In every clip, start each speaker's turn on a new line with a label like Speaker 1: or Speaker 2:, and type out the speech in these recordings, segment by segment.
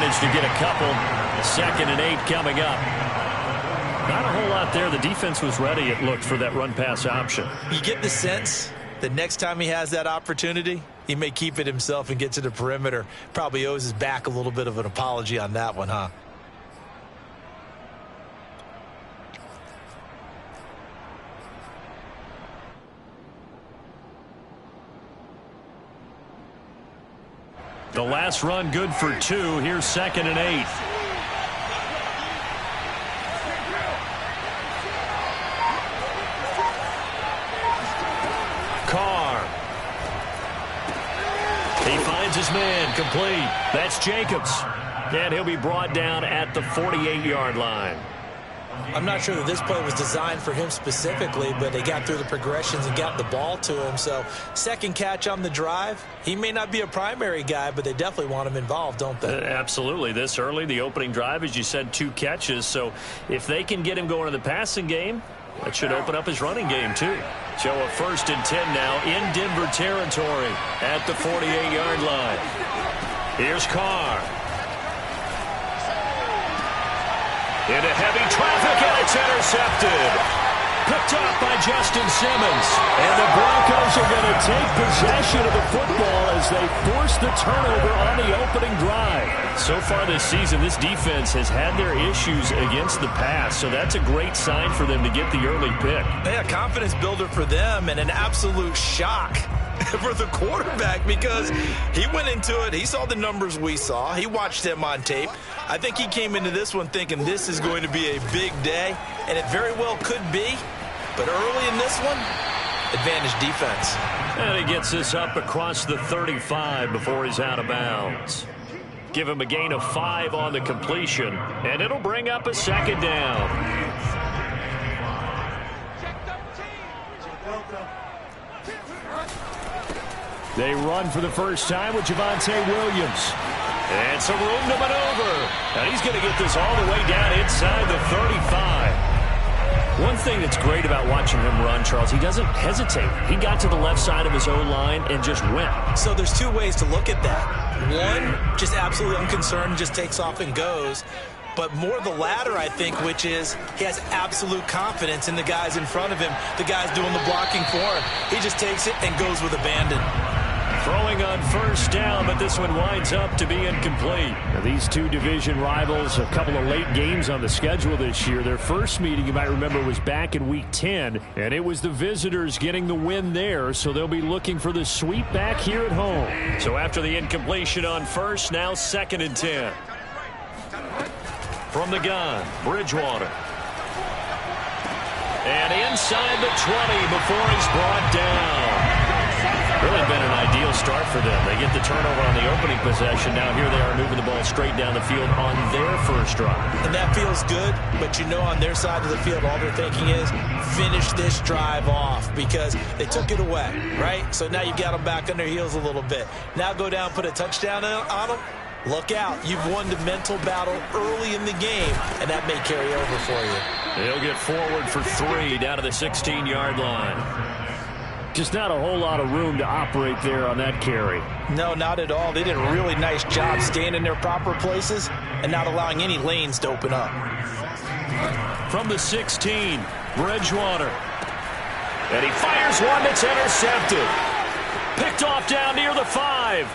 Speaker 1: managed to get a couple. 2nd and 8 coming up. Not a whole lot there. The defense was ready, it looked, for that run-pass option.
Speaker 2: You get the sense that next time he has that opportunity, he may keep it himself and get to the perimeter. Probably owes his back a little bit of an apology on that one, huh?
Speaker 1: The last run good for 2. Here's 2nd and 8. Carr. He finds his man, complete. That's Jacobs. And he'll be brought down at the 48-yard line.
Speaker 2: I'm not sure that this play was designed for him specifically, but they got through the progressions and got the ball to him. So, second catch on the drive. He may not be a primary guy, but they definitely want him involved, don't they?
Speaker 1: Absolutely. This early, the opening drive, as you said, 2 catches. So, if they can get him going in the passing game, that should open up his running game, too. So, a 1st and 10 now in Denver territory at the 48-yard line. Here's Carr. Into heavy traffic, and it's intercepted. Picked off by Justin Simmons. And the Broncos are going to take possession of the football as they force the turnover on the opening drive. So far this season, this defense has had their issues against the pass, so that's a great sign for them to get the early pick.
Speaker 2: Yeah, confidence builder for them and an absolute shock for the quarterback because he went into it. He saw the numbers we saw. He watched them on tape. I think he came into this one thinking this is going to be a big day, and it very well could be. But early in this one, advantage defense.
Speaker 1: And he gets this up across the 35 before he's out of bounds. Give him a gain of 5 on the completion, and it'll bring up a 2nd down. They run for the first time with Javonte Williams. And some room to maneuver. And he's going to get this all the way down inside the 35. One thing that's great about watching him run, Charles, he doesn't hesitate. He got to the left side of his O-line and just went.
Speaker 2: So there's 2 ways to look at that. One, just absolutely unconcerned, just takes off and goes. But more the latter, I think, which is he has absolute confidence in the guys in front of him, the guys doing the blocking for him. He just takes it and goes with abandon.
Speaker 1: Throwing on first down, but this one winds up to be incomplete. Now, these 2 division rivals, a couple of late games on the schedule this year. Their first meeting, you might remember, was back in Week 10, and it was the visitors getting the win there, so they'll be looking for the sweep back here at home. So after the incompletion on first, now 2nd and 10. From the gun, Bridgewater. And inside the 20 before he's brought down. Really been an ideal start for them. They get the turnover on the opening possession. Now here they are moving the ball straight down the field on their first drive.
Speaker 2: And that feels good, but you know on their side of the field all they're thinking is finish this drive off because they took it away, right? So now you've got them back on their heels a little bit. Now go down, put a touchdown on them. Look out. You've won the mental battle early in the game, and that may carry over for you.
Speaker 1: He'll get forward for 3 down to the 16-yard line. Just not a whole lot of room to operate there on that carry.
Speaker 2: No, not at all. They did a really nice job staying in their proper places and not allowing any lanes to open up.
Speaker 1: From the 16, Bridgewater. And he fires one that's intercepted. Picked off down near the 5.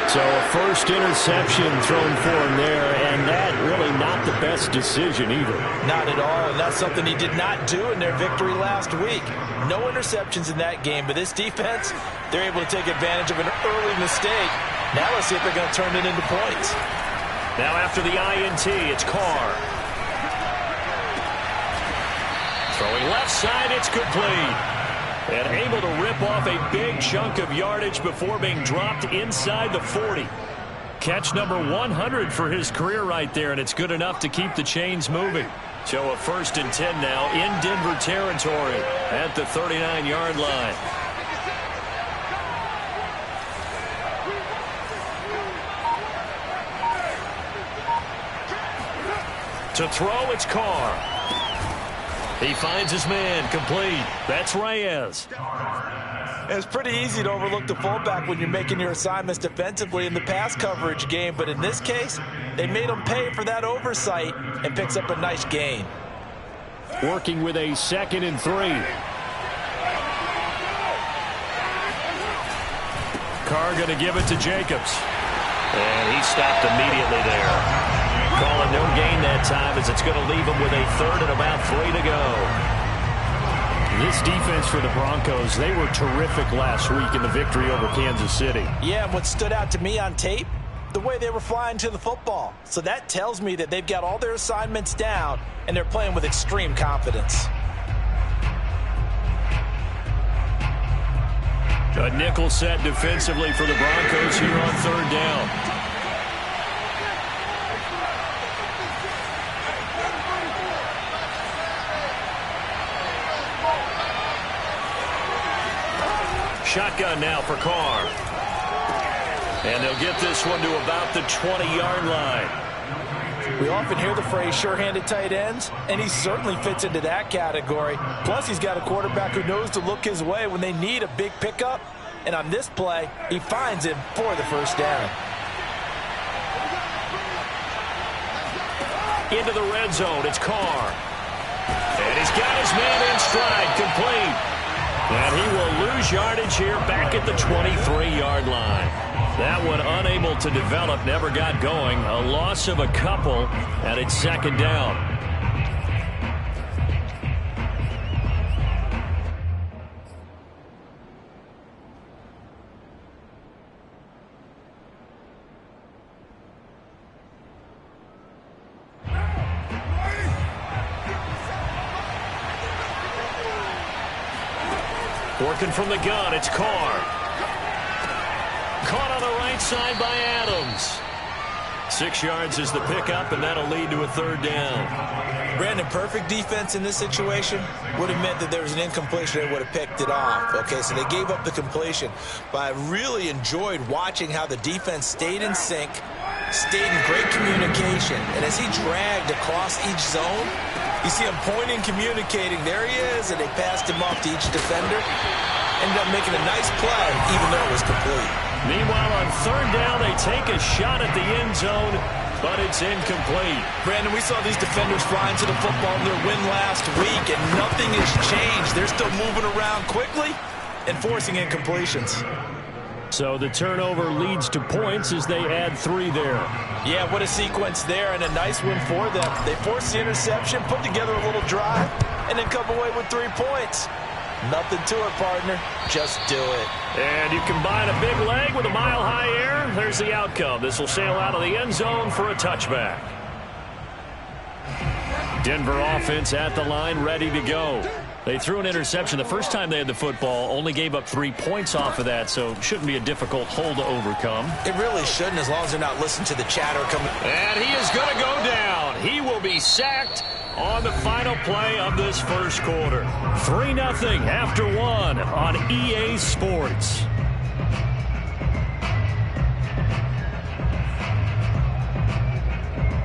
Speaker 1: So a first interception thrown for him there, and that really not the best decision either.
Speaker 2: Not at all, and that's something he did not do in their victory last week. No interceptions in that game, but this defense, they're able to take advantage of an early mistake. Now let's see if they're going to turn it into points.
Speaker 1: Now after the INT, it's Carr. Throwing left side, it's complete. And able to rip off a big chunk of yardage before being dropped inside the 40. Catch number 100 for his career right there, and it's good enough to keep the chains moving. So a 1st and 10 now in Denver territory at the 39-yard line. To throw, it's Carr. He finds his man, complete. That's Reyes.
Speaker 2: It's pretty easy to overlook the fullback when you're making your assignments defensively in the pass coverage game, but in this case, they made him pay for that oversight and picks up a nice gain.
Speaker 1: Working with a 2nd and 3. Carr going to give it to Jacobs. And he stopped immediately there. Calling no gain that time as it's going to leave him with a 3rd and about 3 to go. This defense for the Broncos, they were terrific last week in the victory over Kansas City.
Speaker 2: Yeah, and what stood out to me on tape, the way they were flying to the football. So that tells me that they've got all their assignments down and they're playing with extreme confidence.
Speaker 1: A nickel set defensively for the Broncos here on 3rd down. Shotgun now for Carr. And they'll get this one to about the 20-yard line.
Speaker 2: We often hear the phrase sure-handed tight ends, and he certainly fits into that category. Plus, he's got a quarterback who knows to look his way when they need a big pickup. And on this play, he finds him for the 1st down.
Speaker 1: Into the red zone, it's Carr. And he's got his man in stride, complete. And he will lose yardage here back at the 23-yard line. That one unable to develop, never got going. A loss of a couple, and it's 2nd down. Working from the gun, it's Carr. Caught on the right side by Adams. 6 yards is the pickup, and that'll lead to a 3rd down.
Speaker 2: Brandon, perfect defense in this situation would have meant that there was an incompletion. They would have picked it off. Okay, so they gave up the completion. But I really enjoyed watching how the defense stayed in sync, stayed in great communication. And as he dragged across each zone, you see him pointing, communicating. There he is, and they passed him off to each defender. Ended up making a nice play, even though it was complete.
Speaker 1: Meanwhile, on 3rd down, they take a shot at the end zone, but it's incomplete.
Speaker 2: Brandon, we saw these defenders flying to the football in their win last week, and nothing has changed. They're still moving around quickly and forcing incompletions.
Speaker 1: So the turnover leads to points as they add 3 there.
Speaker 2: Yeah, what a sequence there, and a nice win for them. They forced the interception, put together a little drive, and then come away with 3 points. Nothing to it, partner. Just do it.
Speaker 1: And you combine a big leg with a mile-high air. There's the outcome. This will sail out of the end zone for a touchback. Denver offense at the line, ready to go. They threw an interception the first time they had the football, only gave up 3 points off of that, so it shouldn't be a difficult hole to overcome.
Speaker 2: It really shouldn't, as long as they're not listening to the chatter coming.
Speaker 1: And he is going to go down. He will be sacked on the final play of this first quarter. 3-0 after 1 on EA Sports.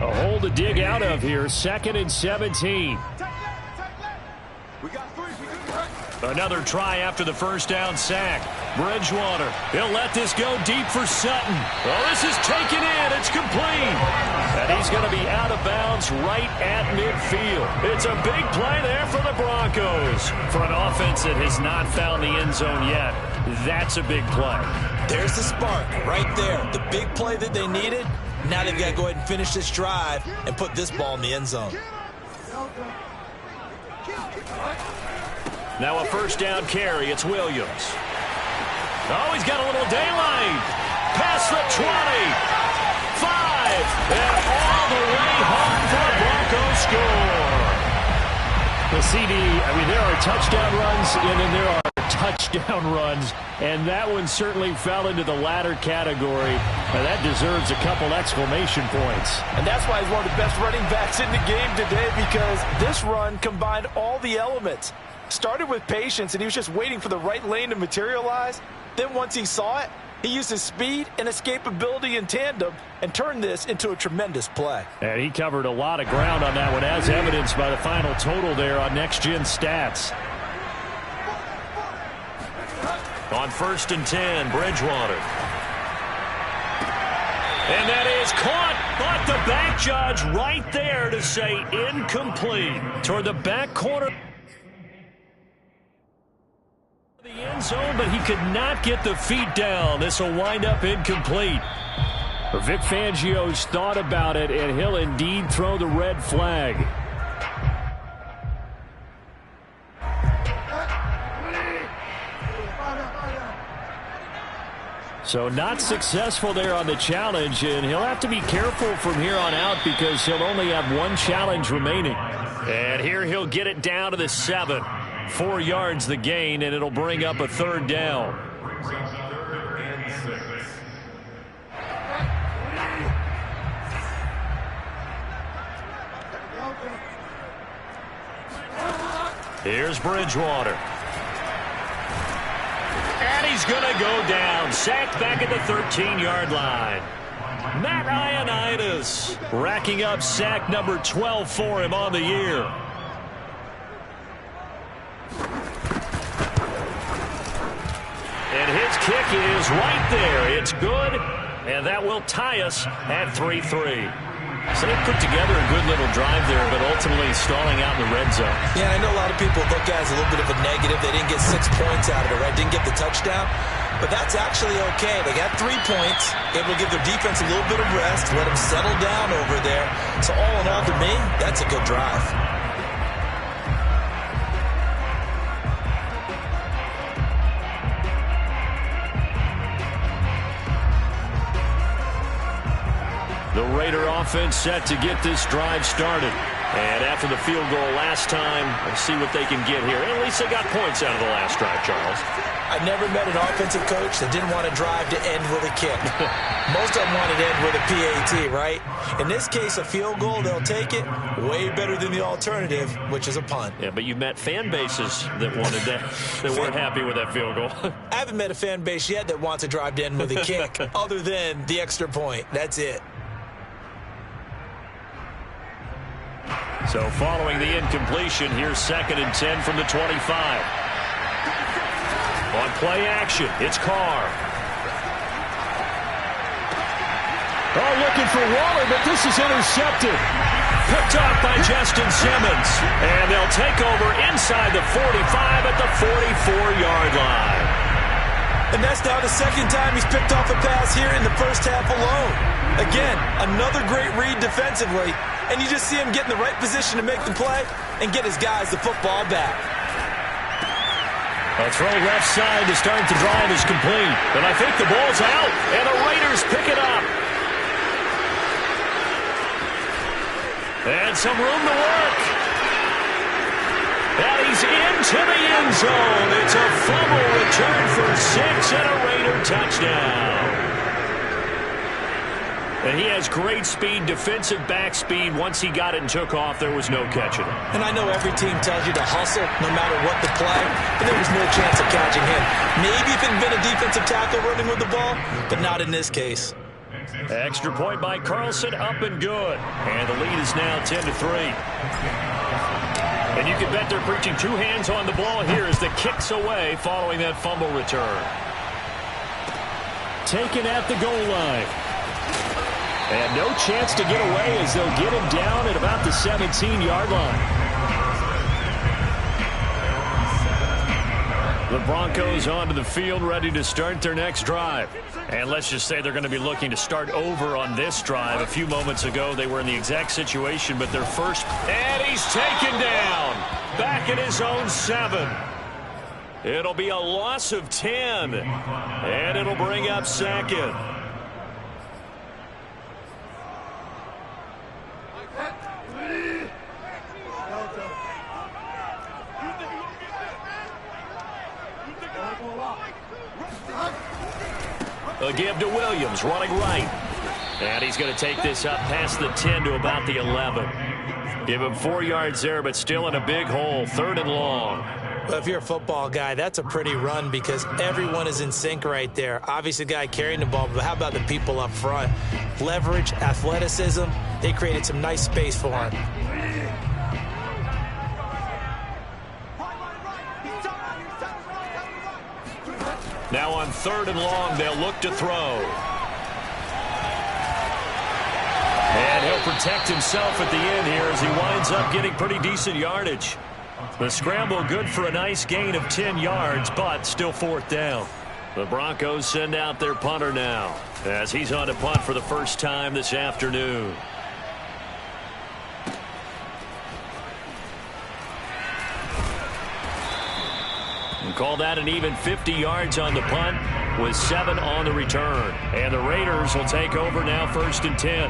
Speaker 1: A hole to dig out of here. 2nd and 17. Another try after the first down sack. Bridgewater, he'll let this go deep for Sutton. Oh, this is taken in. It's complete. And he's going to be out of bounds right at midfield. It's a big play there for the Broncos. For an offense that has not found the end zone yet, that's a big play.
Speaker 2: There's the spark right there. The big play that they needed. Now they've got to go ahead and finish this drive and put this ball in the end zone.
Speaker 1: Now a first down carry. It's Williams. Oh, he's got a little daylight. Past the 20. 5. And all the way home for a Broncos score. The CD, I mean, there are touchdown runs and then there are touchdown runs. And that one certainly fell into the latter category. And that deserves a couple exclamation points.
Speaker 2: And that's why he's one of the best running backs in the game today, because this run combined all the elements. Started with patience, and he was just waiting for the right lane to materialize. Then once he saw it, he used his speed and escapability in tandem and turned this into a tremendous play.
Speaker 1: And he covered a lot of ground on that one, as evidenced by the final total there on Next Gen Stats. On On 1st and 10, Bridgewater. And that is caught, but the back judge right there to say incomplete. Toward the back corner of the end zone, but he could not get the feet down. This will wind up incomplete. Vic Fangio's thought about it, and he'll indeed throw the red flag. So not successful there on the challenge, and he'll have to be careful from here on out because he'll only have one challenge remaining. And here he'll get it down to the 7. 4 yards the gain, and it'll bring up a 3rd down. Here's Bridgewater. And he's going to go down. Sacked back at the 13-yard line. Matt Ioannidis racking up sack number 12 for him on the year. And his kick is right there. It's good, and that will tie us at 3-3. So they put together a good little drive there, but ultimately stalling out in the red zone.
Speaker 2: Yeah, I know a lot of people look at it as a little bit of a negative. They didn't get 6 points out of it, right? Didn't get the touchdown. But that's actually okay. They got 3 points, able to give their defense a little bit of rest, let them settle down over there. So all in all, to me, that's a good drive.
Speaker 1: The Raider offense set to get this drive started. And after the field goal last time, let's see what they can get here. At least they got points out of the last drive, Charles.
Speaker 2: I've never met an offensive coach that didn't want to drive to end with a kick. Most of them wanted to end with a PAT, right? In this case, a field goal, they'll take it. Way better than the alternative, which is a punt.
Speaker 1: Yeah, but you met fan bases that wanted that, that weren't happy with that field goal.
Speaker 2: I haven't met a fan base yet that wants to drive to end with a kick other than the extra point. That's it.
Speaker 1: So following the incompletion, here's 2nd and 10 from the 25. On play action, it's Carr. Oh, looking for Waller, but this is intercepted. Picked off by Justin Simmons. And they'll take over inside the 45 at the 44-yard line.
Speaker 2: And that's now the 2nd time he's picked off a pass here in the first half alone. Again, another great read defensively. And you just see him get in the right position to make the play and get his guys the football back.
Speaker 1: A throw left side to start the drive is complete. And I think the ball's out, and the Raiders pick it up. And some room to work. And he's into the end zone. It's a fumble return for 6 and a Raider touchdown. And he has great speed, defensive back speed. Once he got it and took off, there was no catching him.
Speaker 2: And I know every team tells you to hustle no matter what the play, but there was no chance of catching him. Maybe if it had been a defensive tackle running with the ball, but not in this case.
Speaker 1: Extra point by Carlson, up and good. And the lead is now 10-3. And you can bet they're preaching 2 hands on the ball here as the kick's away following that fumble return. Taken at the goal line. And no chance to get away as they'll get him down at about the 17-yard line. The Broncos onto the field ready to start their next drive. And let's just say they're going to be looking to start over on this drive. A few moments ago, they were in the exact situation, but their first... And he's taken down. Back at his own 7. It'll be a loss of 10. And it'll bring up 2nd. A give to Williams, running right. And he's going to take this up past the 10 to about the 11. Give him 4 yards there, but still in a big hole, 3rd and long.
Speaker 2: Well, if you're a football guy, that's a pretty run because everyone is in sync right there. Obviously, the guy carrying the ball, but how about the people up front? Leverage, athleticism, they created some nice space for him.
Speaker 1: Now on 3rd and long, they'll look to throw. And he'll protect himself at the end here as he winds up getting pretty decent yardage. The scramble good for a nice gain of 10 yards, but still 4th down. The Broncos send out their punter now as he's on to punt for the first time this afternoon. And call that an even 50 yards on the punt with 7 on the return. And the Raiders will take over now 1st and 10.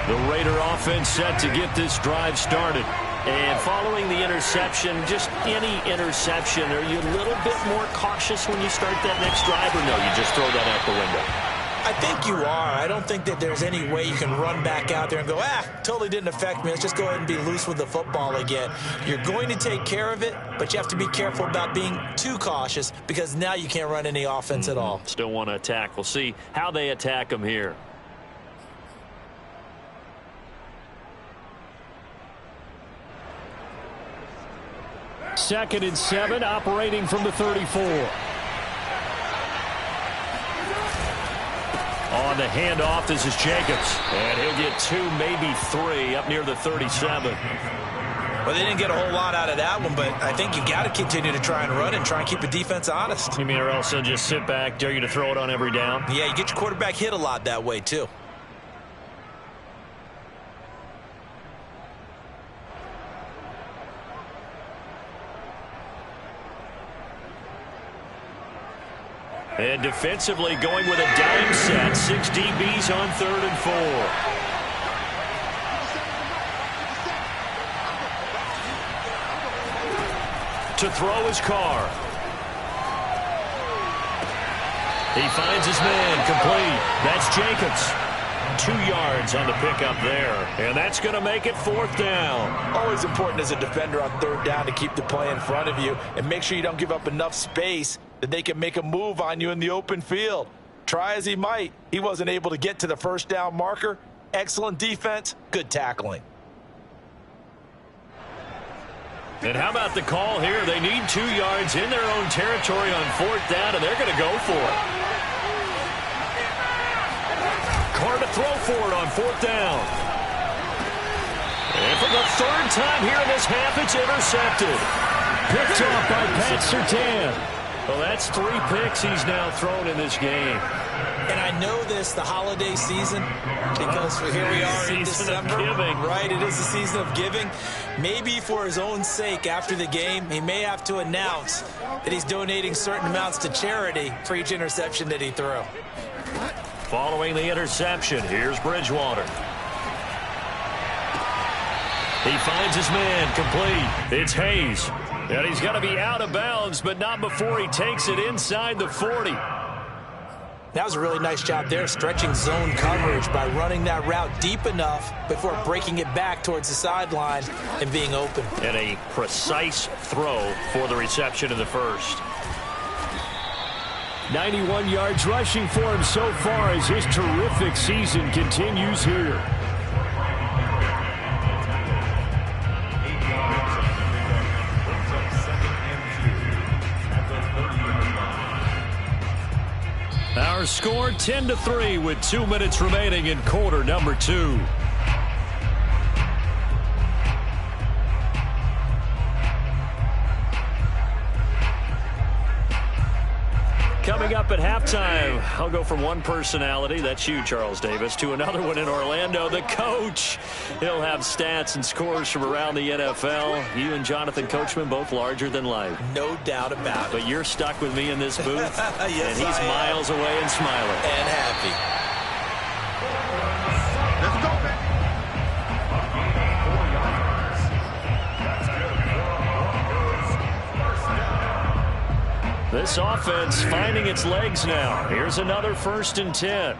Speaker 1: The Raider offense set to get this drive started. And following the interception, just any interception, are you a little bit more cautious when you start that next drive, or no, you just throw that out the window?
Speaker 2: I think you are. I don't think that there's any way you can run back out there and go, totally didn't affect me. Let's just go ahead and be loose with the football again. You're going to take care of it, but you have to be careful about being too cautious because now you can't run any offense at all.
Speaker 1: Still want to attack. We'll see how they attack them here. Second and 7, operating from the 34. On the handoff, this is Jacobs. And he'll get 2, maybe 3, up near the 37.
Speaker 2: Well, they didn't get a whole lot out of that one, but I think you got to continue to try and run and try and keep the defense honest.
Speaker 1: You mean, or else they'll just sit back, dare you to throw it on every down?
Speaker 2: Yeah, you get your quarterback hit a lot that way, too.
Speaker 1: And defensively going with a dime set. 6 DBs on 3rd and 4. To throw his Carr. He finds his man complete. That's Jacobs. 2 yards on the pickup there. And that's going to make it 4th down.
Speaker 2: Always important as a defender on 3rd down to keep the play in front of you and make sure you don't give up enough space that they can make a move on you in the open field. Try as he might, he wasn't able to get to the 1st down marker. Excellent defense, good tackling.
Speaker 1: And how about the call here? They need 2 yards in their own territory on 4th down, and they're going to go for it. Carr to throw for it on 4th down. And for the 3rd time here in this half, it's intercepted. Picked off by Pat Surtain. Well, that's 3 picks he's now thrown in this game.
Speaker 2: And I know this, the holiday season, because here we are in December. Right, it is the season of giving. Maybe for his own sake after the game, he may have to announce that he's donating certain amounts to charity for each interception that he threw.
Speaker 1: Following the interception, here's Bridgewater. He finds his man complete. It's Hayes. And he's going to be out of bounds, but not before he takes it inside the 40.
Speaker 2: That was a really nice job there, stretching zone coverage by running that route deep enough before breaking it back towards the sideline and being open.
Speaker 1: And a precise throw for the reception in the 1st. 91 yards rushing for him so far as his terrific season continues here. Our score 10-3 with 2 minutes remaining in quarter number 2. Coming up at halftime, I'll go from one personality, that's you, Charles Davis, to another one in Orlando, the coach. He'll have stats and scores from around the NFL. You and Jonathan Coachman, both larger than life.
Speaker 2: No doubt about it.
Speaker 1: But you're stuck with me in this booth,
Speaker 2: yes,
Speaker 1: and he's miles away and smiling.
Speaker 2: And happy.
Speaker 3: Let's go, man.
Speaker 1: This offense finding its legs now. Here's another 1st and 10.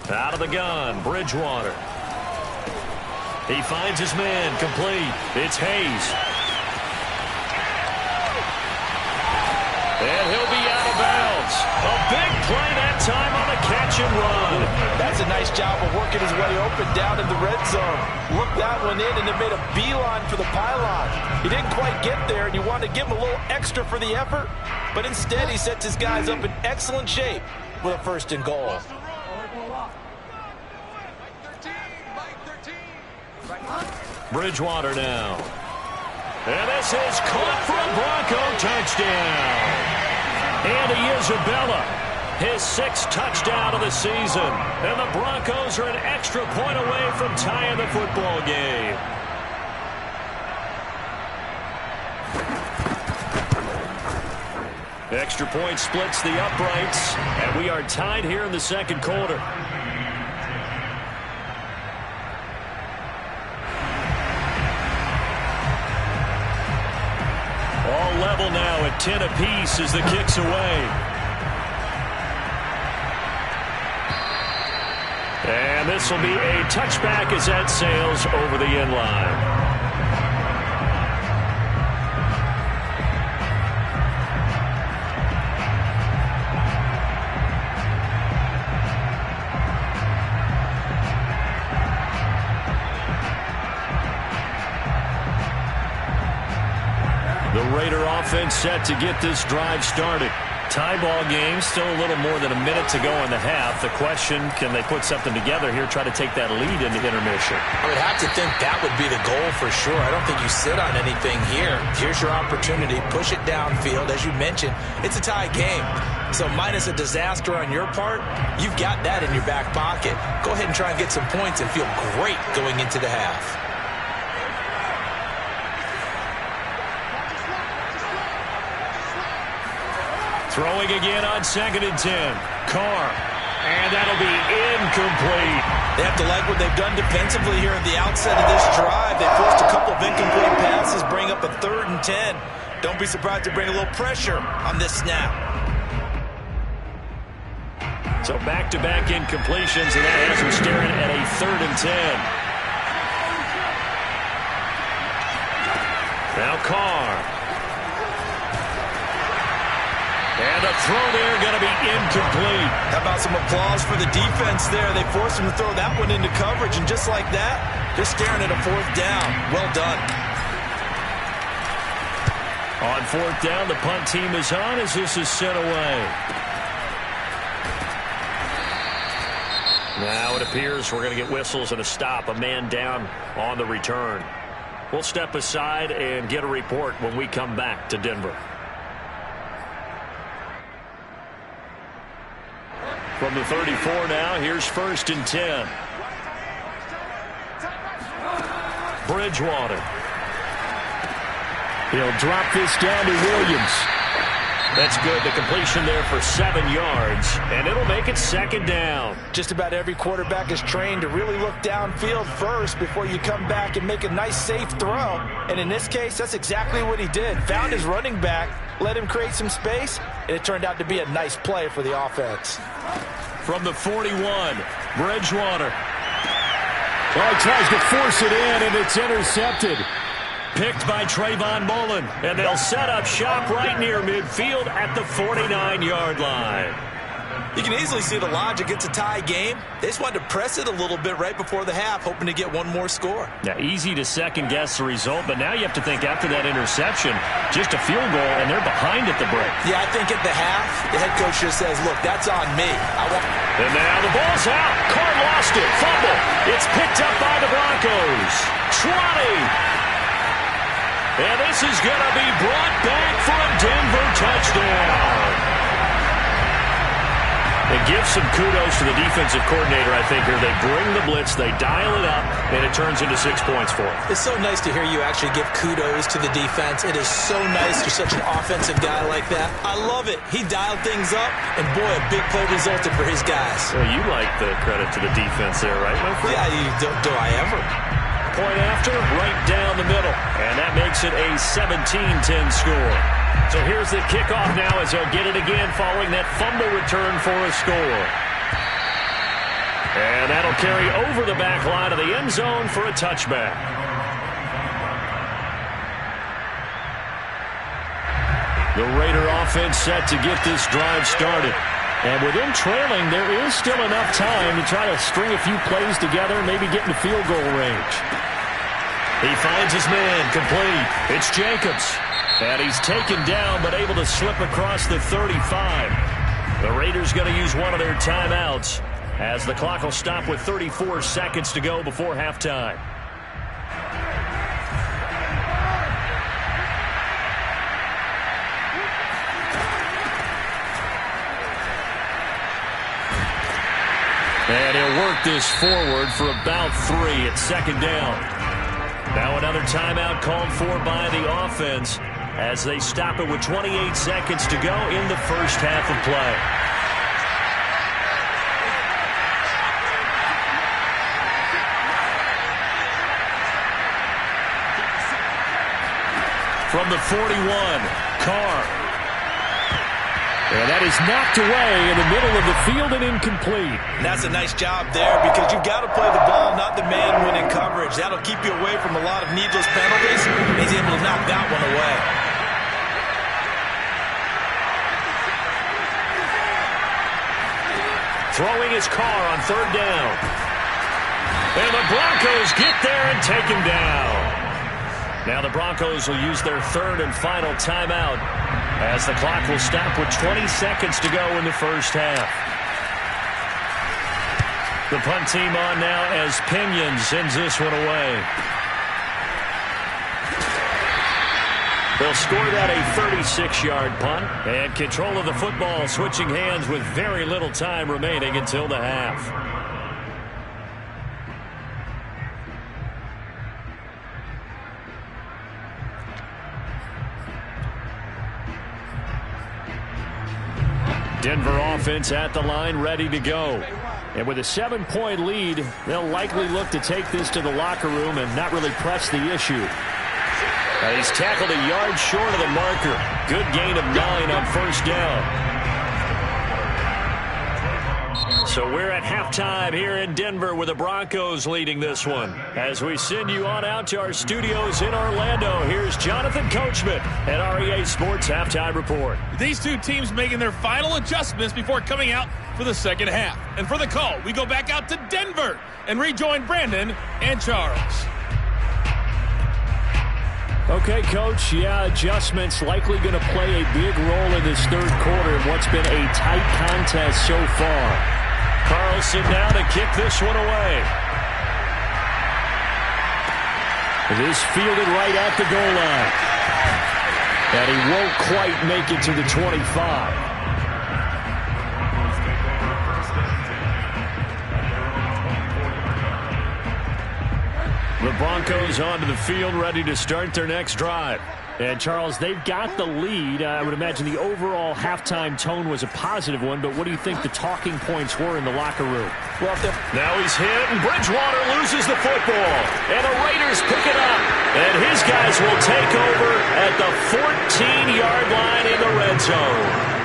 Speaker 1: Out of the gun, Bridgewater. He finds his man complete. It's Hayes. And he'll be out of bounds. yards. A big play that time on the catch and run.
Speaker 2: That's a nice job of working his way open down in the red zone. Looked that one in and it made a beeline for the pylon. He didn't quite get there, and you wanted to give him a little extra for the effort, but instead he sets his guys up in excellent shape with a 1st and goal.
Speaker 1: Bridgewater now. And this is caught for a Bronco touchdown. Andy Isabella, his 6th touchdown of the season. And the Broncos are an extra point away from tying the football game. Extra point splits the uprights, and we are tied here in the 2nd quarter. All level now at 10 apiece as the kick's away. And this will be a touchback as that sails over the end line. Raider offense set to get this drive started. Tie ball game, still a little more than a minute to go in the half. The question, can they put something together here, try to take that lead into intermission?
Speaker 2: I would have to think that would be the goal for sure. I don't think you sit on anything here. Here's your opportunity. Push it downfield. As you mentioned, it's a tie game. So minus a disaster on your part, you've got that in your back pocket. Go ahead and try and get some points and feel great going into the half.
Speaker 1: Throwing again on 2nd and 10. Carr. And that'll be incomplete.
Speaker 2: They have to like what they've done defensively here at the outset of this drive. They forced a couple of incomplete passes, bring up a 3rd and 10. Don't be surprised to bring a little pressure on this snap.
Speaker 1: So back-to-back incompletions, and that has them staring at a 3rd and 10. Now Carr. And a throw there going to be incomplete.
Speaker 2: How about some applause for the defense there? They forced him to throw that one into coverage, and just like that, they're staring at a 4th down. Well done.
Speaker 1: On 4th down, the punt team is on as this is sent away. Now it appears we're going to get whistles and a stop, a man down on the return. We'll step aside and get a report when we come back to Denver. From the 34 now, here's 1st and 10. Bridgewater. He'll drop this down to Williams. That's good. The completion there for 7 yards, and it'll make it 2nd down.
Speaker 2: Just about every quarterback is trained to really look downfield first before you come back and make a nice, safe throw. And in this case, that's exactly what he did. Found his running back, let him create some space, and it turned out to be a nice play for the offense.
Speaker 1: From the 41, Bridgewater. Oh, he tries to force it in, and it's intercepted. Picked by Trayvon Mullen, and they'll set up shop right near midfield at the 49-yard line.
Speaker 2: You can easily see the logic. It's a tie game. They just wanted to press it a little bit right before the half, hoping to get one more score.
Speaker 1: Yeah, easy to second-guess the result, but now you have to think after that interception, just a field goal, and they're behind at the break.
Speaker 2: Yeah, I think at the half, the head coach just says, look, that's on me.
Speaker 1: And now the ball's out. Carr lost it. Fumble. It's picked up by the Broncos. 20. And this is going to be brought back for a Denver touchdown. It gives some kudos to the defensive coordinator, I think, here. They bring the blitz, they dial it up, and it turns into 6 points for them.
Speaker 2: It's so nice to hear you actually give kudos to the defense. It is so nice. You're such an offensive guy like that. I love it. He dialed things up, and boy, a big play resulted for his guys.
Speaker 1: Well, you like the credit to the defense there, right, my friend?
Speaker 2: Yeah, do I ever?
Speaker 1: Point after, right down the middle. And that makes it a 17-10 score. So here's the kickoff now as they'll get it again following that fumble return for a score. And that'll carry over the back line of the end zone for a touchback. The Raider offense set to get this drive started. And with them trailing, there is still enough time to try to string a few plays together and maybe get into field goal range. He finds his man complete. It's Jacobs. And he's taken down but able to slip across the 35. The Raiders going to use one of their timeouts as the clock will stop with 34 seconds to go before halftime. And he'll work this forward for about 3 at second down. Now another timeout called for by the offense as they stop it with 28 seconds to go in the first half of play. From the 41, Carr. And that is knocked away in the middle of the field and incomplete.
Speaker 2: That's a nice job there because you've got to play the ball, not the man winning coverage. That'll keep you away from a lot of needless penalties. He's able to knock that one away.
Speaker 1: Throwing his car on third down. And the Broncos get there and take him down. Now the Broncos will use their third and final timeout as the clock will stop with 20 seconds to go in the first half. The punt team on now as Pinion sends this one away. They'll score that a 36-yard punt, and control of the football switching hands with very little time remaining until the half. Denver offense at the line, ready to go. And with a 7-point lead, they'll likely look to take this to the locker room and not really press the issue. He's tackled a yard short of the marker. Good gain of 9 on first down. So we're at halftime here in Denver with the Broncos leading this one. As we send you on out to our studios in Orlando, here's Jonathan Coachman at REA Sports Halftime Report.
Speaker 3: These two teams making their final adjustments before coming out for the second half. And for the call, we go back out to Denver and rejoin Brandon and Charles.
Speaker 1: Okay, Coach, adjustments likely going to play a big role in this third quarter in what's been a tight contest so far. Carlson now to kick this one away. It is fielded right at the goal line. And he won't quite make it to the 25. The Broncos onto the field, ready to start their next drive. And, Charles, they've got the lead. I would imagine the overall halftime tone was a positive one, but what do you think the talking points were in the locker room?
Speaker 2: Well,
Speaker 1: now he's hit, and Bridgewater loses the football. And the Raiders pick it up. And his guys will take over at the 14-yard line in the red zone.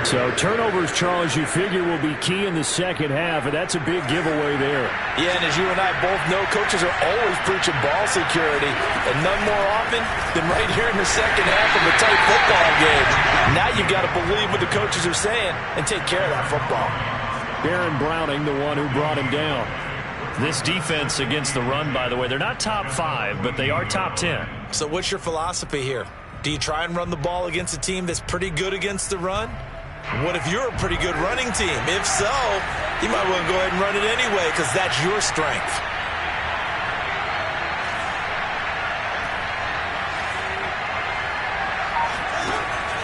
Speaker 1: So turnovers, Charles, you figure will be key in the second half, and that's a big giveaway there.
Speaker 2: Yeah, and as you and I both know, coaches are always preaching ball security, and none more often than right here in the second half of a tight football game. Now you've got to believe what the coaches are saying and take care of that football.
Speaker 1: Baron Browning, the one who brought him down. This defense against the run, by the way, they're not top 5, but they are top 10.
Speaker 2: So what's your philosophy here? Do you try and run the ball against a team that's pretty good against the run? What if you're a pretty good running team? If so, you might want to go ahead and run it anyway because that's your strength.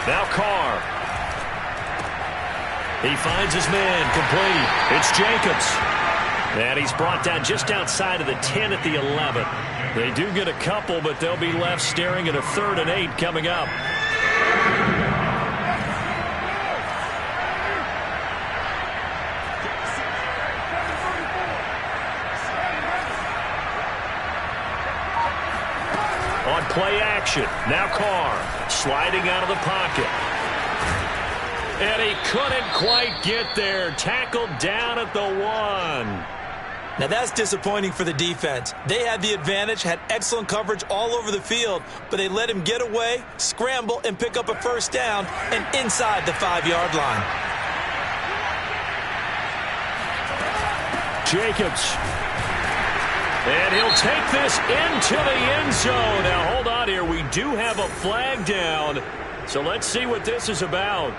Speaker 1: Now Carr. He finds his man complete. It's Jacobs. And he's brought down just outside of the 10 at the 11. They do get a couple, but they'll be left staring at a 3rd and 8 coming up. On play action, now Carr sliding out of the pocket. And he couldn't quite get there. Tackled down at the 1.
Speaker 2: Now that's disappointing for the defense. They had the advantage, had excellent coverage all over the field, but they let him get away, scramble, and pick up a first down and inside the 5-yard line.
Speaker 1: Jacobs. And he'll take this into the end zone. Now hold on here. We do have a flag down. So let's see what this is about.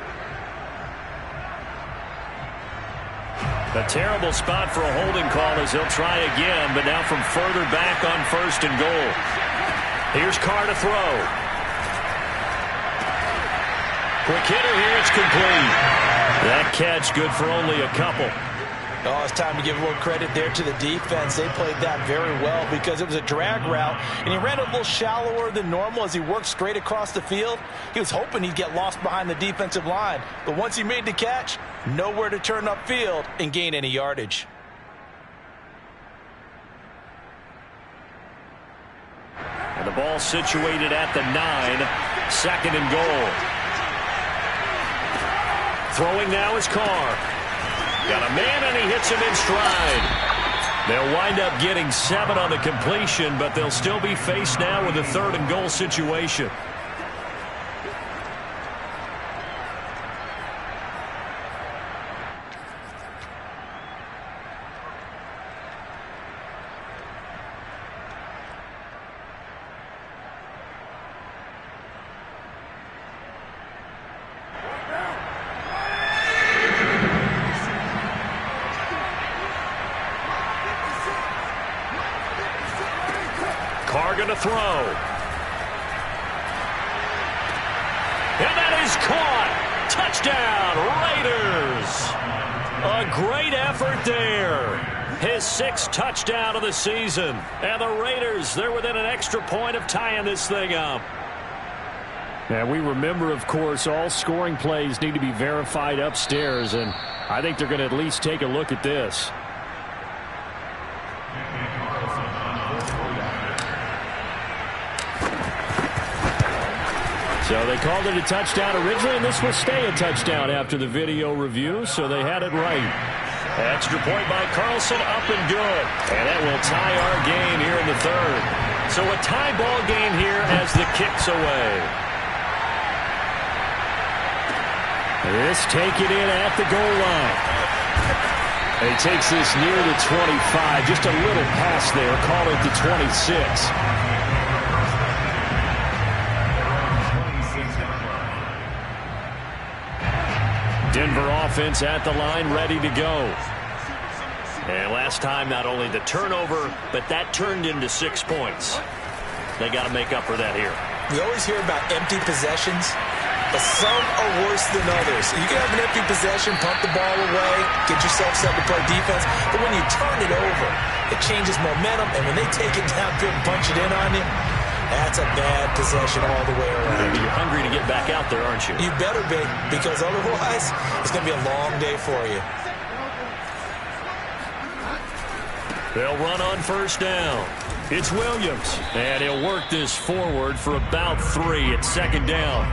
Speaker 1: A terrible spot for a holding call as he'll try again, but now from further back on 1st and goal. Here's Carr to throw. Quick hitter here, it's complete. That catch good for only a couple.
Speaker 2: Oh, it's time to give a little credit there to the defense. They played that very well because it was a drag route, and he ran a little shallower than normal as he worked straight across the field. He was hoping he'd get lost behind the defensive line, but once he made the catch, nowhere to turn upfield and gain any yardage.
Speaker 1: And the ball situated at the 9, 2nd and goal. Throwing now is Carr. Got a man, and he hits him in stride. They'll wind up getting 7 on the completion, but they'll still be faced now with a 3rd and goal situation. Carr going to throw. And that is caught. Touchdown, Raiders. A great effort there. His 6th touchdown of the season. And the Raiders, they're within an extra point of tying this thing up. And we remember, of course, all scoring plays need to be verified upstairs, and I think they're going to at least take a look at this. So they called it a touchdown originally, and this will stay a touchdown after the video review, so they had it right. Extra point by Carlson, up and good. And that will tie our game here in the 3rd. So a tie ball game here as the kick's away. This taken in at the goal line. And he takes this near the 25, just a little pass there, call it the 26. Denver offense at the line, ready to go. And last time, not only the turnover, but that turned into 6 points. They got to make up for that here.
Speaker 2: We always hear about empty possessions, but some are worse than others. You can have an empty possession, punt the ball away, get yourself set to play defense, but when you turn it over, it changes momentum, and when they take it downfield and punch it in on you, that's a bad possession all the way around.
Speaker 1: You're hungry to get back out there, aren't you?
Speaker 2: You better be, because otherwise, it's going to be a long day for you.
Speaker 1: They'll run on 1st down. It's Williams, and he'll work this forward for about 3 at 2nd down.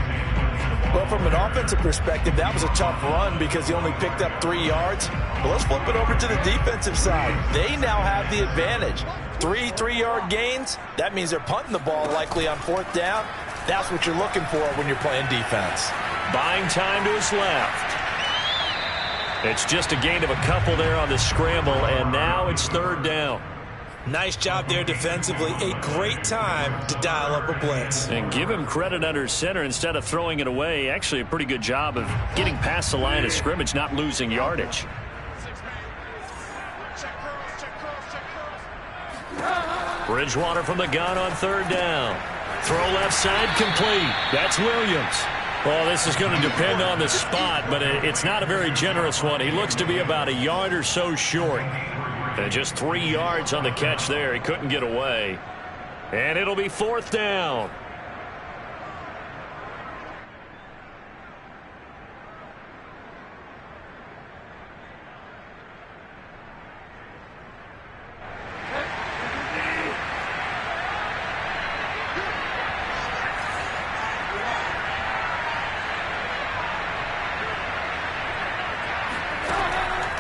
Speaker 2: Well, from an offensive perspective, that was a tough run because he only picked up 3 yards. But let's flip it over to the defensive side. They now have the advantage. 3 3-yard gains, that means they're punting the ball likely on 4th down. That's what you're looking for when you're playing defense.
Speaker 1: Buying time to his left. It's just a gain of a couple there on the scramble, and now it's 3rd down.
Speaker 2: Nice job there defensively. A great time to dial up a blitz.
Speaker 1: And give him credit under center instead of throwing it away. Actually, a pretty good job of getting past the line of scrimmage, not losing yardage. Bridgewater from the gun on 3rd down. Throw left side complete. That's Williams. Well, this is going to depend on the spot, but it's not a very generous one. He looks to be about a yard or so short. And just 3 yards on the catch there. He couldn't get away. And it'll be 4th down.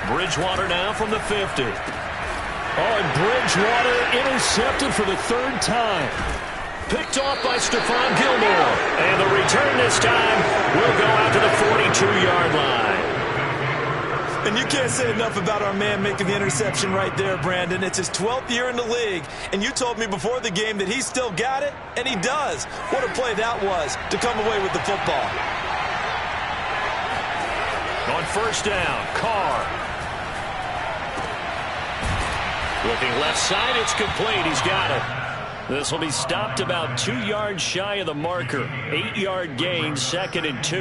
Speaker 1: Bridgewater now from the 50. Oh, and Bridgewater intercepted for the third time. Picked off by Stephon Gilmore. And the return this time will go out to the 42-yard line.
Speaker 2: And you can't say enough about our man making the interception right there, Brandon. It's his 12th year in the league, and you told me before the game that he still got it, and he does. What a play that was to come away with the football.
Speaker 1: On first down, Carr. Looking left side, it's complete. He's got it. This will be stopped about 2 yards shy of the marker. 8-yard gain, 2nd and 2.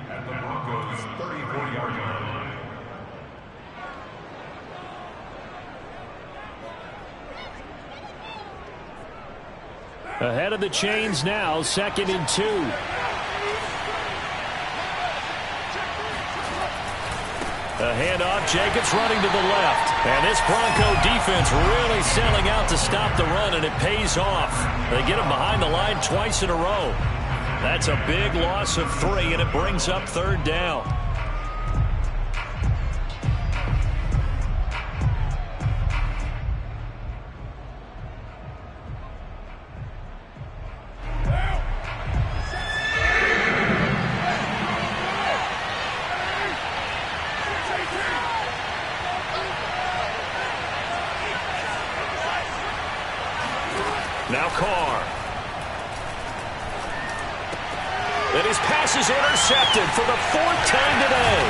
Speaker 4: At the Broncos' 34-yard line.
Speaker 1: Ahead of the chains now, 2nd and 2. A handoff, Jacobs running to the left. And this Bronco defense really selling out to stop the run, and it pays off. They get him behind the line twice in a row. That's a big loss of 3, and it brings up 3rd down. Now Carr. And his pass is intercepted for the 4th time today.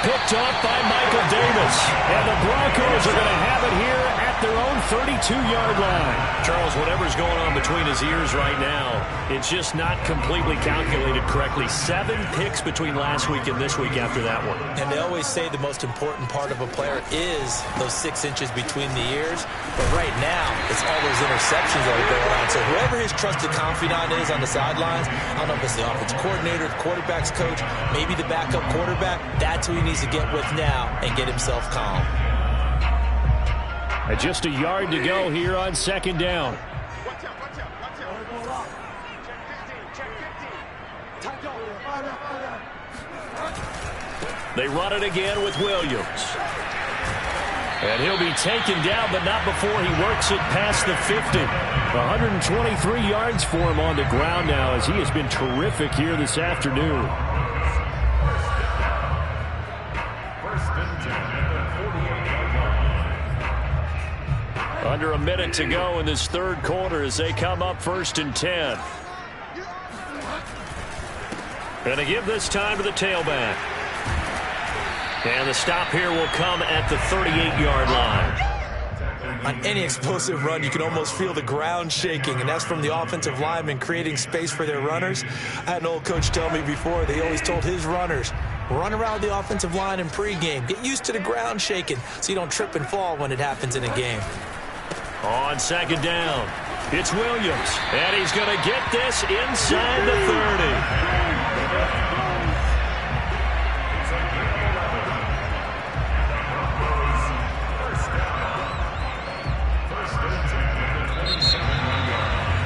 Speaker 1: Picked off by Michael Davis. And the Broncos are going to have it here at their own 32-yard line. Charles, whatever's going on between his ears right now, it's just not completely calculated correctly. 7 picks between last week and this week after that one.
Speaker 2: And they always say the most important part of a player is those 6 inches between the ears. But right now, it's all those interceptions that are going on. So whoever his trusted confidant is on the sidelines, I don't know if it's the offensive coordinator, the quarterback's coach, maybe the backup quarterback, that's who he needs to get with now and get himself calm.
Speaker 1: Just a yard to go here on 2nd down. They run it again with Williams. And he'll be taken down, but not before he works it past the 50. 123 yards for him on the ground now, as he has been terrific here this afternoon. Under a minute to go in this 3rd quarter as they come up 1st and 10. Going to give this time to the tailback. And the stop here will come at the 38-yard line.
Speaker 2: On any explosive run, you can almost feel the ground shaking, and that's from the offensive linemen creating space for their runners. I had an old coach tell me before, they always told his runners, run around the offensive line in pregame. Get used to the ground shaking so you don't trip and fall when it happens in a game.
Speaker 1: On 2nd down, it's Williams, and he's going to get this inside the 30.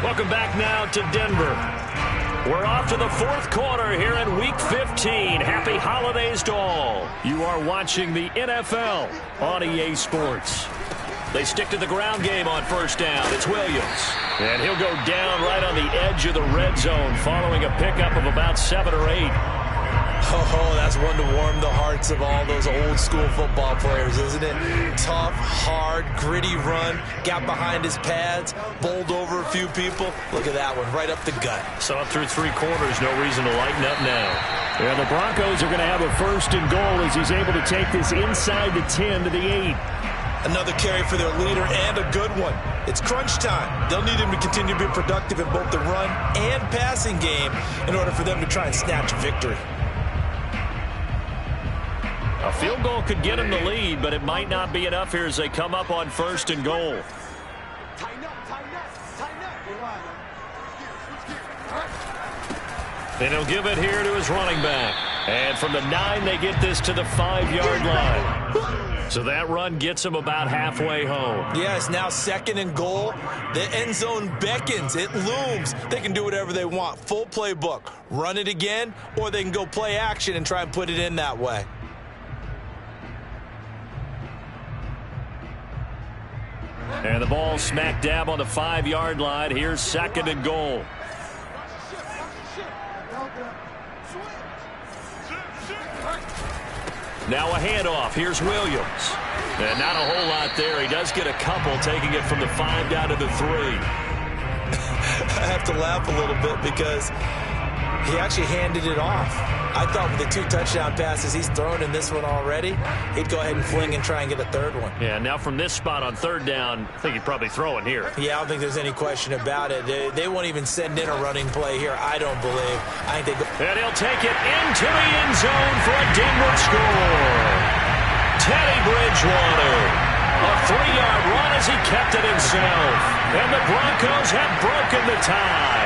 Speaker 1: Welcome back now to Denver. We're off to the 4th quarter here in Week 15. Happy holidays to all. You are watching the NFL on EA Sports. They stick to the ground game on 1st down. It's Williams. And he'll go down right on the edge of the red zone following a pickup of about 7 or 8.
Speaker 2: Oh, that's one to warm the hearts of all those old-school football players, isn't it? Tough, hard, gritty run, got behind his pads, bowled over a few people. Look at that one, right up the gut.
Speaker 1: So up through 3 quarters, no reason to lighten up now. Yeah, the Broncos are going to have a 1st and goal as he's able to take this inside the 10 to the 8.
Speaker 2: Another carry for their leader and a good one. It's crunch time. They'll need him to continue to be productive in both the run and passing game in order for them to try and snatch a victory.
Speaker 1: A field goal could get him the lead, but it might not be enough here as they come up on 1st and goal. Then he'll give it here to his running back. And from the 9, they get this to the 5-yard line. So that run gets him about halfway home.
Speaker 2: Yeah, it's now 2nd and goal. The end zone beckons. It looms. They can do whatever they want. Full playbook. Run it again, or they can go play action and try and put it in that way.
Speaker 1: And the ball smack dab on the 5-yard line. Here's 2nd and goal. Now a handoff. Here's Williams. And not a whole lot there. He does get a couple, taking it from the 5 down to the 3.
Speaker 2: I have to laugh a little bit because he actually handed it off. I thought with the 2 touchdown passes he's thrown in this one already, he'd go ahead and fling and try and get a 3rd one.
Speaker 1: Yeah, now from this spot on 3rd down, I think he'd probably throw it here.
Speaker 2: Yeah, I don't think there's any question about it. They won't even send in a running play here, I don't believe. I think they go.
Speaker 1: And he'll take it into the end zone for a Denver score. Teddy Bridgewater. A 3-yard run as he kept it himself. And the Broncos have broken the tie.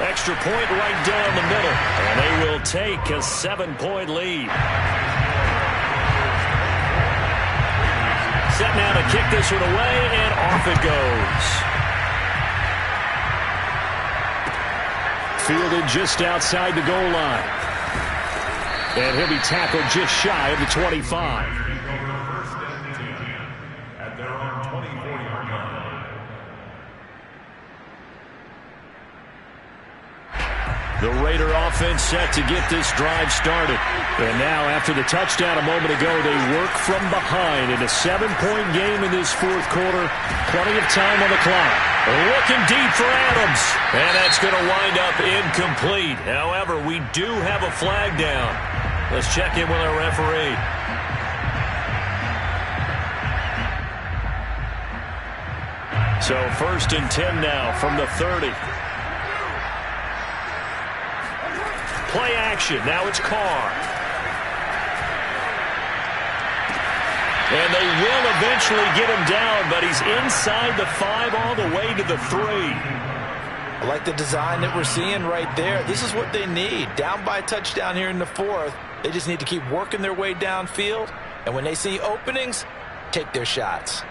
Speaker 1: Extra point right down the middle. And they will take a 7-point lead. Set now to kick this one away, and off it goes. Fielded just outside the goal line. And he'll be tackled just shy of the 25. The Raider offense set to get this drive started. And now, after the touchdown a moment ago, they work from behind in a 7-point game in this 4th quarter. Plenty of time on the clock. Looking deep for Adams. And that's going to wind up incomplete. However, we do have a flag down. Let's check in with our referee. So 1st and 10 now from the 30. Play action. Now it's Carr. And they will eventually get him down, but he's inside the 5 all the way to the 3.
Speaker 2: I like the design that we're seeing right there. This is what they need. Down by a touchdown here in the 4th. They just need to keep working their way downfield. And when they see openings, take their shots.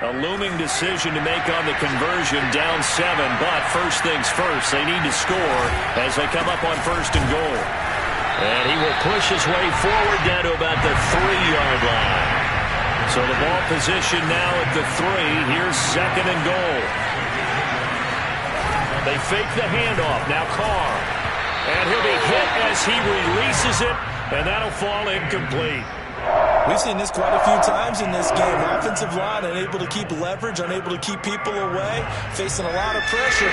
Speaker 1: A looming decision to make on the conversion, down 7, but first things first, they need to score as they come up on 1st and goal. And he will push his way forward down to about the 3-yard line. So the ball position now at the 3. Here's 2nd and goal. They fake the handoff. Now Carr. And he'll be hit as he releases it, and that'll fall incomplete.
Speaker 2: We've seen this quite a few times in this game. Offensive line unable to keep leverage, unable to keep people away, facing a lot of pressure.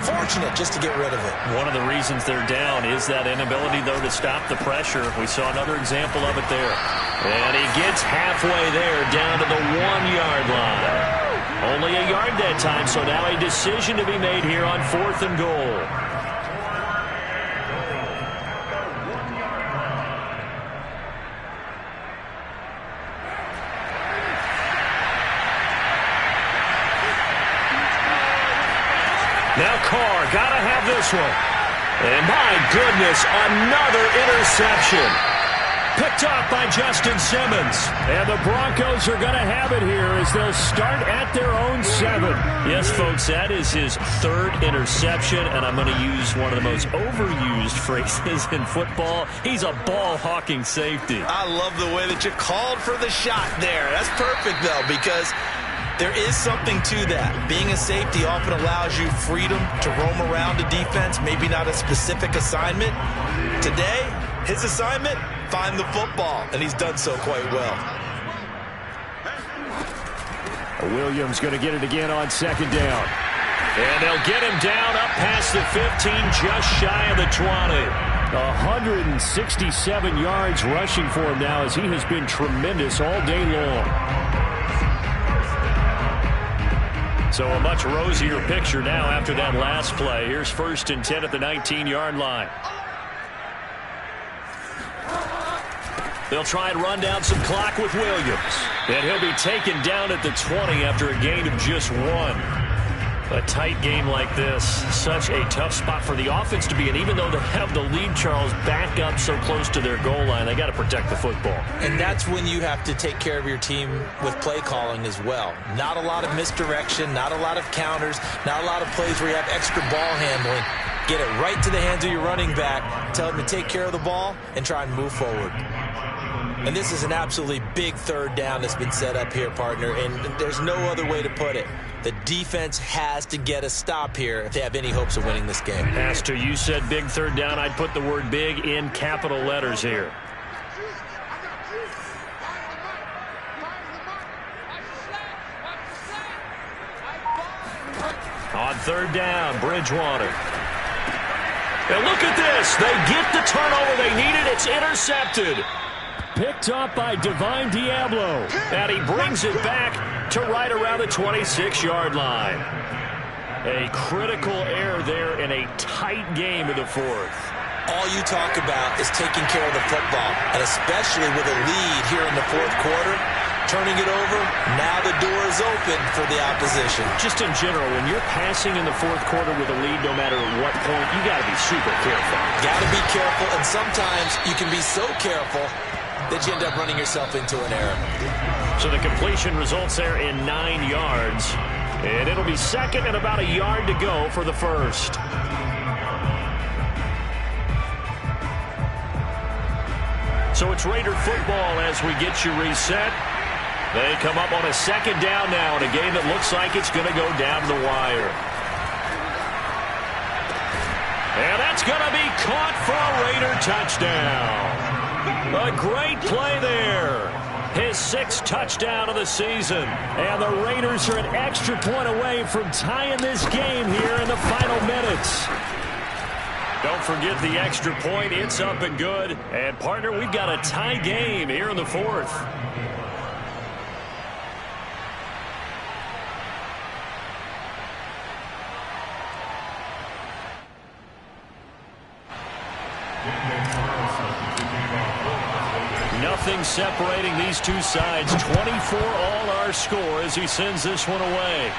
Speaker 2: Fortunate just to get rid of it.
Speaker 1: One of the reasons they're down is that inability, though, to stop the pressure. We saw another example of it there. And he gets halfway there, down to the 1-yard line. Only a yard that time, so now a decision to be made here on 4th and goal. Now Carr, gotta have this one. And my goodness, another interception. Picked off by Justin Simmons. And the Broncos are gonna have it here as they'll start at their own 7. Yes, folks, that is his 3rd interception, and I'm gonna use one of the most overused phrases in football. He's a ball-hawking safety.
Speaker 2: I love the way that you called for the shot there. That's perfect, though, because there is something to that. Being a safety often allows you freedom to roam around the defense, maybe not a specific assignment. Today, his assignment, find the football, and he's done so quite well.
Speaker 1: Williams going to get it again on 2nd down. And they'll get him down up past the 15, just shy of the 20. 167 yards rushing for him now as he has been tremendous all day long. So a much rosier picture now after that last play. Here's 1st and 10 at the 19-yard line. They'll try and run down some clock with Williams. And he'll be taken down at the 20 after a gain of just 1. A tight game like this, such a tough spot for the offense to be in. Even though they have the lead, Charles, back up so close to their goal line, they got to protect the football.
Speaker 2: And that's when you have to take care of your team with play calling as well. Not a lot of misdirection, not a lot of counters, not a lot of plays where you have extra ball handling. Get it right to the hands of your running back, tell him to take care of the ball, and try and move forward. And this is an absolutely big third down that's been set up here, partner, and there's no other way to put it. The defense has to get a stop here if they have any hopes of winning this game.
Speaker 1: Has to. You said big third down. I'd put the word big in capital letters here. On third down, Bridgewater. And look at this. They get the turnover they needed. It's intercepted. Picked up by Divine Diablo. And he brings it back to right around the 26-yard line. A critical error there in a tight game in the fourth.
Speaker 2: All you talk about is taking care of the football, and especially with a lead here in the fourth quarter, turning it over, now the door is open for the opposition.
Speaker 1: Just in general, when you're passing in the fourth quarter with a lead, no matter what point, you got to be super careful.
Speaker 2: Got to be careful, and sometimes you can be so careful that you end up running yourself into an error.
Speaker 1: So the completion results there in 9 yards, and it'll be second and about a yard to go for the first. So it's Raider football as we get you reset. They come up on a second down now in a game that looks like it's going to go down the wire. And that's going to be caught for a Raider touchdown. A great play there. His 6th touchdown of the season. And the Raiders are an extra point away from tying this game here in the final minutes. Don't forget the extra point. It's up and good. And, partner, we've got a tie game here in the fourth. Nothing separating these two sides. 24 all our score as he sends this one away.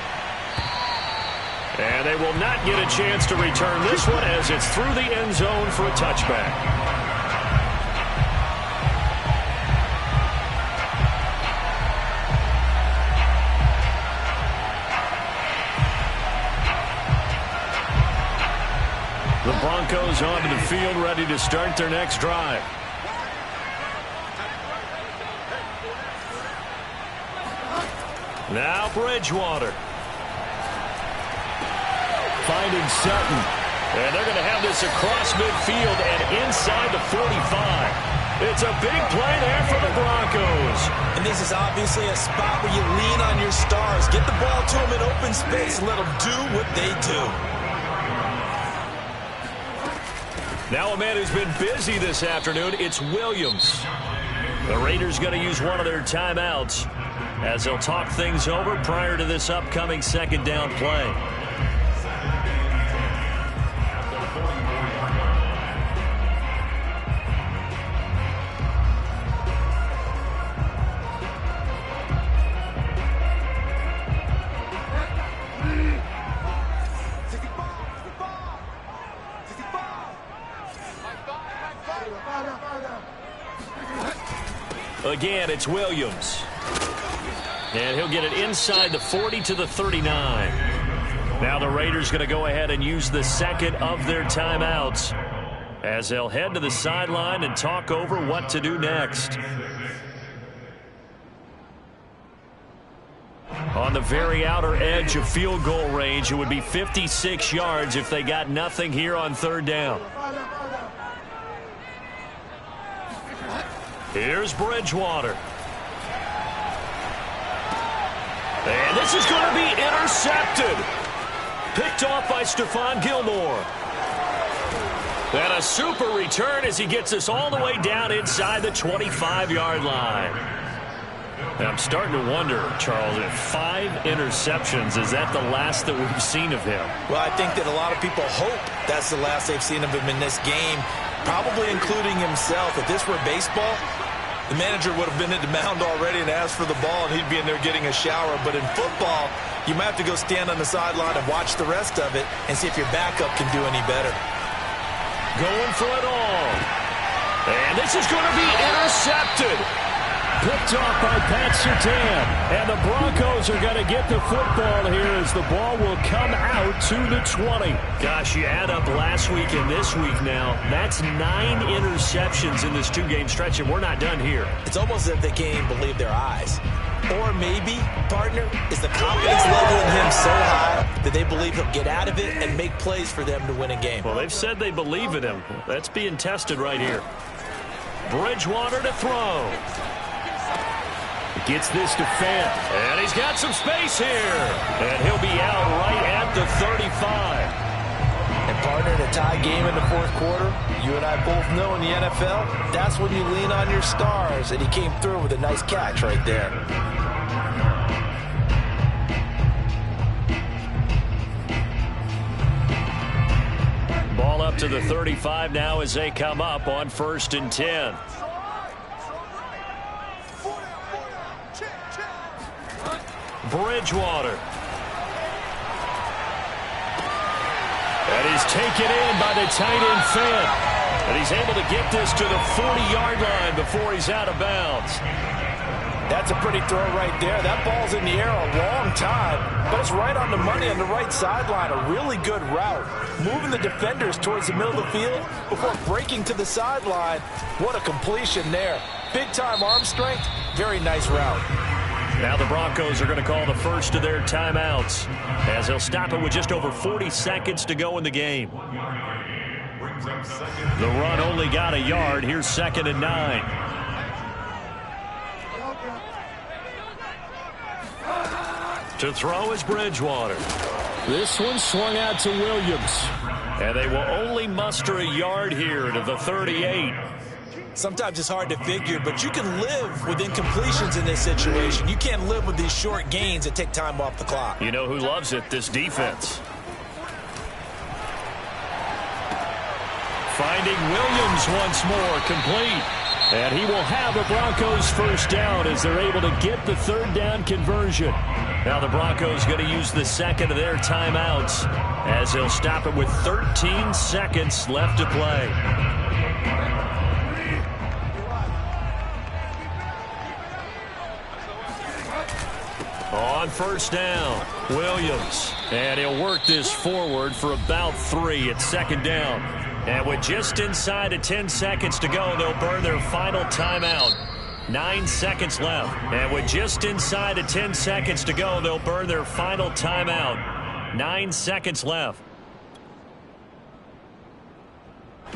Speaker 1: And they will not get a chance to return this one as it's through the end zone for a touchback. The Broncos onto the field ready to start their next drive. Now Bridgewater. Finding Sutton. And they're going to have this across midfield and inside the 45. It's a big play there for the Broncos.
Speaker 2: And this is obviously a spot where you lean on your stars. Get the ball to them in open space and let them do what they do.
Speaker 1: Now a man who's been busy this afternoon, it's Williams. The Raiders going to use one of their timeouts as they'll talk things over prior to this upcoming second down play. Again, it's Williams. And he'll get it inside the 40 to the 39. Now the Raiders going to go ahead and use the second of their timeouts as they'll head to the sideline and talk over what to do next. On the very outer edge of field goal range, it would be 56 yards if they got nothing here on third down. Here's Bridgewater. And this is going to be intercepted. Picked off by Stephon Gilmore. And a super return as he gets us all the way down inside the 25-yard line. And I'm starting to wonder, Charles, if 5 interceptions, is that the last that we've seen of him?
Speaker 2: Well, I think that a lot of people hope that's the last they've seen of him in this game, probably including himself. If this were baseball, the manager would have been at the mound already and asked for the ball, and he'd be in there getting a shower. But in football, you might have to go stand on the sideline and watch the rest of it and see if your backup can do any better.
Speaker 1: Going for it all. And this is going to be intercepted. Picked off by Pat Surtain. And the Broncos are going to get the football here as the ball will come out to the 20.
Speaker 5: Gosh, you add up last week and this week now. That's 9 interceptions in this two-game stretch, and we're not done here.
Speaker 2: It's almost as if they can't even believe their eyes. Or maybe, partner, is the confidence level in him so high that they believe he'll get out of it and make plays for them to win a game.
Speaker 5: Well, they've said they believe in him. That's being tested right here. Bridgewater to throw.
Speaker 1: Gets this to Fant.
Speaker 5: And he's got some space here. And he'll be out right at the 35.
Speaker 2: And partner, in a tie game in the fourth quarter, you and I both know in the NFL, that's when you lean on your stars. And he came through with a nice catch right there.
Speaker 5: Ball up to the 35 now as they come up on 1st and 10. Bridgewater.
Speaker 1: And he's taken in by the tight end Fant.
Speaker 5: And he's able to get this to the 40-yard line before he's out of bounds.
Speaker 2: That's a pretty throw right there. That ball's in the air a long time, but it's right on the money on the right sideline. A really good route. Moving the defenders towards the middle of the field before breaking to the sideline. What a completion there. Big-time arm strength. Very nice route.
Speaker 5: Now the Broncos are going to call the first of their timeouts as they'll stop it with just over 40 seconds to go in the game. The run only got a yard. Here's 2nd and 9. To throw is Bridgewater.
Speaker 1: This one swung out to Williams.
Speaker 5: And they will only muster a yard here to the 38.
Speaker 2: Sometimes it's hard to figure, but you can live with incompletions in this situation. You can't live with these short gains that take time off the clock.
Speaker 5: You know who loves it? This defense.
Speaker 1: Finding Williams once more, complete. And he will have the Broncos first down as they're able to get the 3rd down conversion.
Speaker 5: Now the Broncos going to use the second of their timeouts as they'll stop it with 13 seconds left to play. On 1st down, Williams. And he'll work this forward for about 3 at 2nd down. And with just inside of 10 seconds to go, they'll burn their final timeout. 9 seconds left. And with just inside of 10 seconds to go, they'll burn their final timeout. 9 seconds left.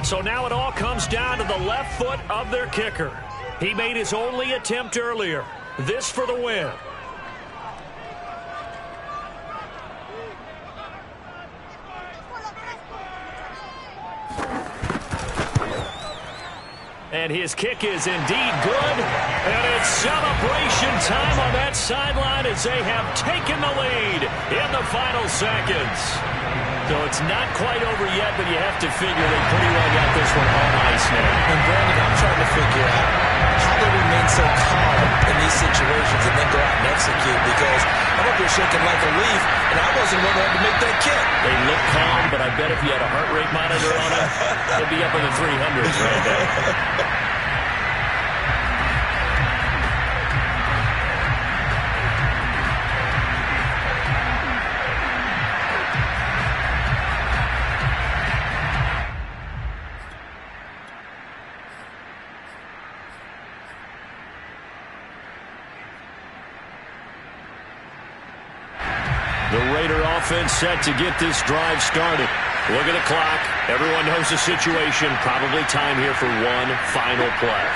Speaker 5: So now it all comes down to the left foot of their kicker. He made his only attempt earlier. This for the win. And his kick is indeed good. And it's celebration time on that sideline as they have taken the lead in the final seconds. So it's not quite over yet, but you have to figure they pretty well got this one on ice now.
Speaker 2: And Brandon, I'm trying to figure out how they remain so calm in these situations and then go out and execute, because I'm up here shaking like a leaf, and I wasn't one to make that kick.
Speaker 5: They look calm, but I bet if you had a heart rate monitor on them, they'd be up in the 300s right there. The Raider offense set to get this drive started. Look at the clock. Everyone knows the situation. Probably time here for one final play.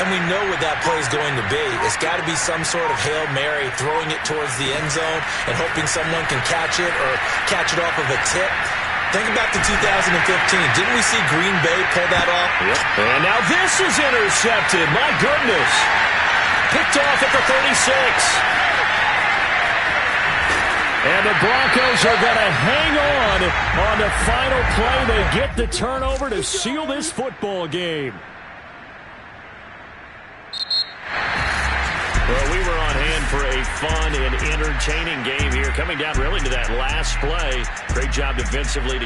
Speaker 2: And we know what that play is going to be. It's got to be some sort of Hail Mary, throwing it towards the end zone and hoping someone can catch it or catch it off of a tip. Think back to 2015. Didn't we see Green Bay pull that off?
Speaker 5: Yep. And now this is intercepted. My goodness. Picked off at the 36.
Speaker 1: And the Broncos are going to hang on the final play. They get the turnover to seal this football game.
Speaker 5: Well, we were on hand for a fun and entertaining game here. Coming down really to that last play. Great job defensively to